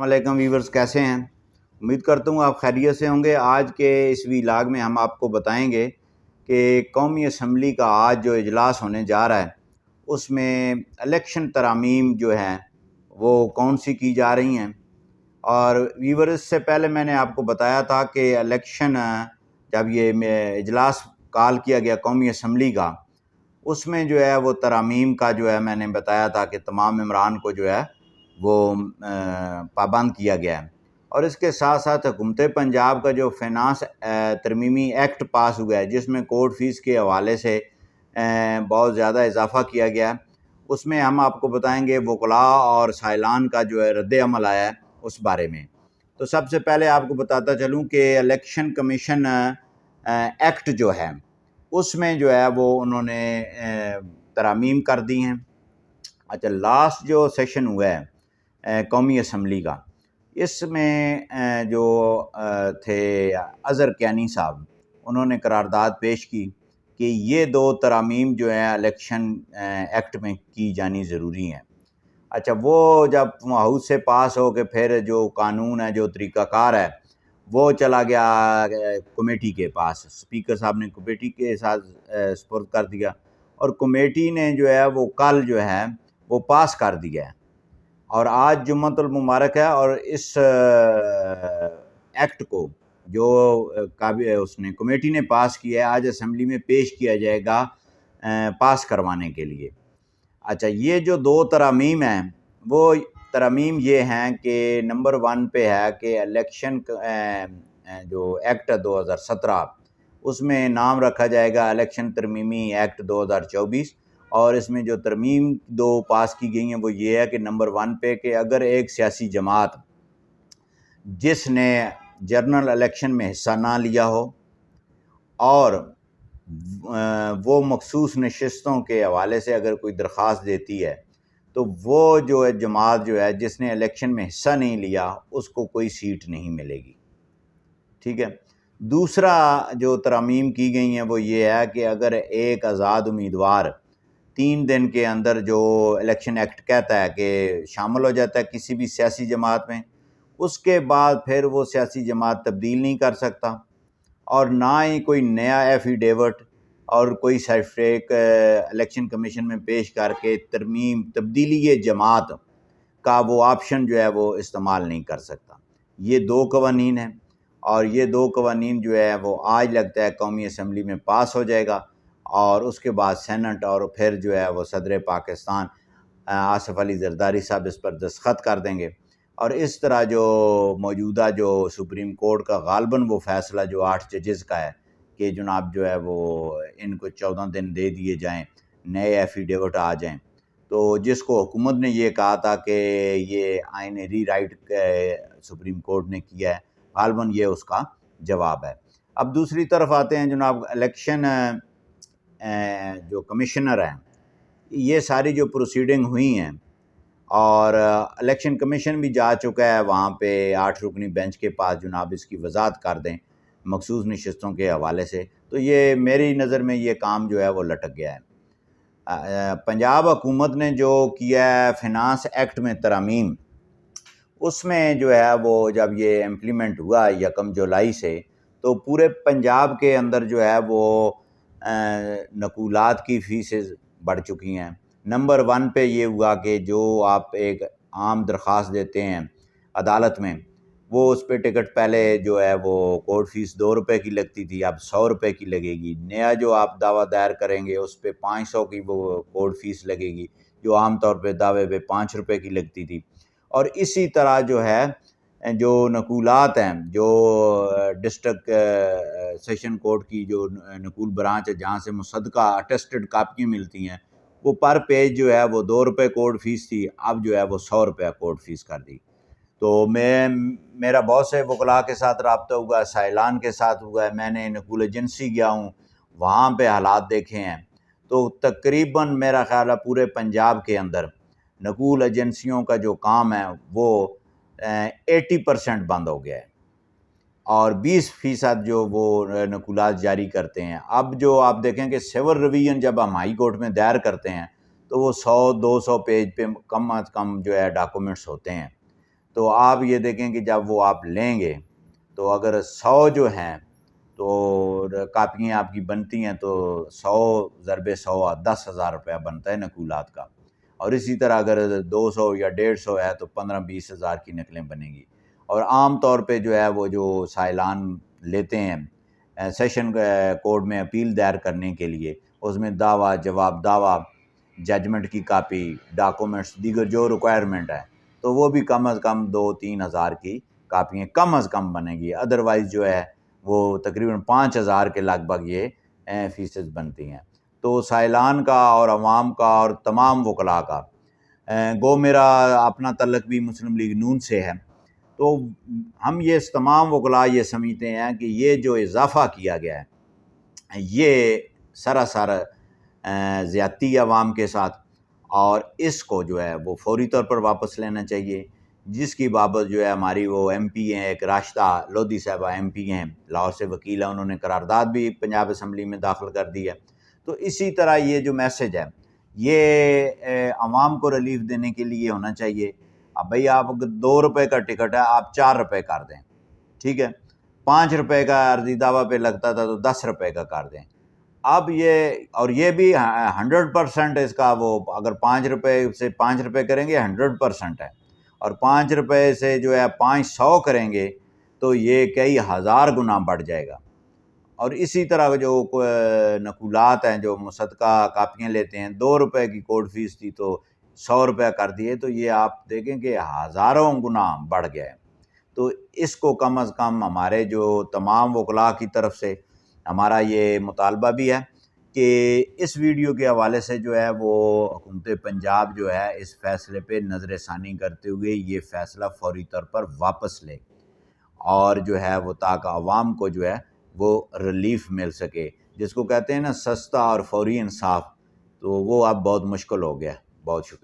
السلام علیکم ویورز، کیسے ہیں؟ امید کرتا ہوں آپ خیریت سے ہوں گے۔ آج کے اس ویلاگ میں ہم آپ کو بتائیں گے کہ قومی اسمبلی کا آج جو اجلاس ہونے جا رہا ہے اس میں الیکشن ترامیم جو ہیں وہ کون سی کی جا رہی ہیں۔ اور ویورز، اس سے پہلے میں نے آپ کو بتایا تھا کہ الیکشن جب یہ اجلاس کال کیا گیا قومی اسمبلی کا، اس میں جو ہے وہ ترامیم کا جو ہے میں نے بتایا تھا کہ تمام ممبران کو جو ہے وہ پابند کیا گیا ہے۔ اور اس کے ساتھ ساتھ حکومت پنجاب کا جو فینانس ترمیمی ایکٹ پاس ہوا ہے، جس میں کورٹ فیس کے حوالے سے بہت زیادہ اضافہ کیا گیا ہے، اس میں ہم آپ کو بتائیں گے وکلاء اور سائلان کا جو ہے رد عمل آیا ہے اس بارے میں۔ تو سب سے پہلے آپ کو بتاتا چلوں کہ الیکشن کمیشن ایکٹ جو ہے اس میں جو ہے وہ انہوں نے ترامیم کر دی ہیں۔ اچھا، لاسٹ جو سیشن ہوا ہے قومی اسمبلی کا، اس میں جو تھے اظہر کیانی صاحب، انہوں نے قرارداد پیش کی کہ یہ دو ترامیم جو ہیں الیکشن ایکٹ میں کی جانی ضروری ہیں۔ اچھا، وہ جب ہاؤس سے پاس ہو کے پھر جو قانون ہے، جو طریقہ کار ہے، وہ چلا گیا کمیٹی کے پاس۔ اسپیکر صاحب نے کمیٹی کے ساتھ سپرد کر دیا اور کمیٹی نے جو ہے وہ کل جو ہے وہ پاس کر دیا ہے، اور آج جمعۃ المبارک ہے، اور اس ایکٹ کو جو اس نے کمیٹی نے پاس کیا ہے آج اسمبلی میں پیش کیا جائے گا پاس کروانے کے لیے۔ اچھا، یہ جو دو ترامیم ہیں وہ ترامیم یہ ہیں کہ نمبر 1 پہ ہے کہ الیکشن جو ایکٹ 2017، اس میں نام رکھا جائے گا الیکشن ترمیمی ایکٹ 2024، اور اس میں جو ترمیم دو پاس کی گئی ہیں وہ یہ ہے کہ نمبر 1 پہ کہ اگر ایک سیاسی جماعت جس نے جنرل الیکشن میں حصہ نہ لیا ہو اور وہ مخصوص نشستوں کے حوالے سے اگر کوئی درخواست دیتی ہے، تو وہ جو ہے جماعت جو ہے جس نے الیکشن میں حصہ نہیں لیا اس کو کوئی سیٹ نہیں ملے گی۔ ٹھیک ہے۔ دوسرا جو ترامیم کی گئی ہیں وہ یہ ہے کہ اگر ایک آزاد امیدوار 3 دن کے اندر، جو الیکشن ایکٹ کہتا ہے کہ شامل ہو جاتا ہے کسی بھی سیاسی جماعت میں، اس کے بعد پھر وہ سیاسی جماعت تبدیل نہیں کر سکتا، اور نہ ہی کوئی نیا ایفیڈیوٹ اور کوئی سرٹیفکیٹ الیکشن کمیشن میں پیش کر کے تبدیلی جماعت کا وہ آپشن جو ہے وہ استعمال نہیں کر سکتا۔ یہ 2 قوانین ہیں، اور یہ 2 قوانین جو ہے وہ آج لگتا ہے قومی اسمبلی میں پاس ہو جائے گا، اور اس کے بعد سینٹ اور پھر جو ہے وہ صدر پاکستان آصف علی زرداری صاحب اس پر دستخط کر دیں گے، اور اس طرح جو موجودہ جو سپریم کورٹ کا غالباً وہ فیصلہ جو 8 ججز کا ہے کہ جناب جو ہے وہ ان کو 14 دن دے دیے جائیں، نئے ایفیڈیوٹ آ جائیں، تو جس کو حکومت نے یہ کہا تھا کہ یہ آئین ری رائٹ سپریم کورٹ نے کیا ہے، غالباً یہ اس کا جواب ہے۔ اب دوسری طرف آتے ہیں جناب، الیکشن جو کمشنر ہیں، یہ ساری جو پروسیڈنگ ہوئی ہیں، اور الیکشن کمیشن بھی جا چکا ہے وہاں پہ 8 رکنی بینچ کے پاس، جناب اس کی وضاحت کر دیں مخصوص نشستوں کے حوالے سے، تو یہ میری نظر میں یہ کام جو ہے وہ لٹک گیا ہے۔ پنجاب حکومت نے جو کیا ہے فینانس ایکٹ میں ترامیم، اس میں جو ہے وہ جب یہ امپلیمنٹ ہوا 1 جولائی سے، تو پورے پنجاب کے اندر جو ہے وہ نقولات کی فیسز بڑھ چکی ہیں۔ نمبر 1 پہ یہ ہوا کہ جو آپ ایک عام درخواست دیتے ہیں عدالت میں، وہ اس پہ ٹکٹ پہلے جو ہے وہ کورٹ فیس 2 روپے کی لگتی تھی، اب 100 روپے کی لگے گی۔ نیا جو آپ دعویٰ دائر کریں گے اس پہ 500 کی وہ کورٹ فیس لگے گی، جو عام طور پہ دعوے پہ 5 روپے کی لگتی تھی۔ اور اسی طرح جو ہے جو نقولات ہیں، جو ڈسٹرکٹ سیشن کورٹ کی جو نقول برانچ ہے جہاں سے مصدقہ اٹیسٹڈ کاپیاں ملتی ہیں، وہ پر پیج جو ہے وہ 2 روپے کورٹ فیس تھی، اب جو ہے وہ 100 روپے کورٹ فیس کر دی۔ تو میرا بہت سے وکلاء کے ساتھ رابطہ ہوا ہے، سائلان کے ساتھ ہوا ہے، میں نے نقول ایجنسی گیا ہوں، وہاں پہ حالات دیکھے ہیں، تو تقریباً میرا خیال ہے پورے پنجاب کے اندر نقول ایجنسیوں کا جو کام ہے وہ 80% بند ہو گیا ہے، اور 20% جو وہ نقولات جاری کرتے ہیں۔ اب جو آپ دیکھیں کہ سول ریویژن جب ہم ہائی کورٹ میں دائر کرتے ہیں تو وہ 100-200 پیج پہ کم از کم جو ہے ڈاکومنٹس ہوتے ہیں، تو آپ یہ دیکھیں کہ جب وہ آپ لیں گے تو اگر 100 جو ہیں تو کاپیاں آپ کی بنتی ہیں تو 100 ضرب 100 10,000 روپیہ بنتا ہے نقولات کا، اور اسی طرح اگر 200 یا 150 ہے تو 15-20 ہزار کی نقلیں بنیں گی۔ اور عام طور پہ جو ہے وہ جو سائلان لیتے ہیں سیشن کورٹ میں اپیل دائر کرنے کے لیے، اس میں دعویٰ جواب دعویٰ، ججمنٹ کی کاپی، ڈاکومنٹس، دیگر جو ریکوائرمنٹ ہے، تو وہ بھی کم از کم 2-3 ہزار کی کاپیاں کم از کم بنے گی، ادروائز جو ہے وہ تقریباً 5,000 کے لگ بھگ یہ فیسز بنتی ہیں۔ تو سائلان کا اور عوام کا اور تمام وکلاء کا گو میرا اپنا تعلق بھی مسلم لیگ نون سے ہے، تو ہم یہ تمام وکلاء یہ سمجھتے ہیں کہ یہ جو اضافہ کیا گیا ہے یہ سراسر زیادتی عوام کے ساتھ، اور اس کو جو ہے وہ فوری طور پر واپس لینا چاہیے، جس کی بابت جو ہے ہماری وہ ایم پی ہیں، ایک راشدہ لودھی صاحبہ ایم پی ہیں، لاہور سے وکیل ہیں، انہوں نے قرارداد بھی پنجاب اسمبلی میں داخل کر دی ہے۔ تو اسی طرح یہ جو میسج ہے یہ عوام کو ریلیف دینے کے لیے ہونا چاہیے۔ اب بھئی آپ 2 روپے کا ٹکٹ ہے، آپ 4 روپے کر دیں، ٹھیک ہے، 5 روپے کا عرضی دعویٰ پہ لگتا تھا تو 10 روپے کا کر دیں۔ اب یہ اور یہ بھی 100% اس کا وہ اگر 5 روپے سے 5 روپے کریں گے 100% ہے، اور 5 روپے سے جو ہے 500 کریں گے تو یہ کئی ہزار گنا بڑھ جائے گا۔ اور اسی طرح جو نقولات ہیں جو مصدقہ کاپیاں لیتے ہیں، 2 روپے کی کورٹ فیس تھی تو 100 روپے کر دیے، تو یہ آپ دیکھیں کہ ہزاروں گنا بڑھ گیا ہے۔ تو اس کو کم از کم ہمارے جو تمام وکلاء کی طرف سے ہمارا یہ مطالبہ بھی ہے کہ اس ویڈیو کے حوالے سے جو ہے وہ حکومت پنجاب جو ہے اس فیصلے پہ نظر ثانی کرتے ہوئے یہ فیصلہ فوری طور پر واپس لے، اور جو ہے وہ تاکہ عوام کو جو ہے وہ ریلیف مل سکے، جس کو کہتے ہیں نا سستا اور فوری انصاف، تو وہ اب بہت مشکل ہو گیا۔ بہت شکریہ۔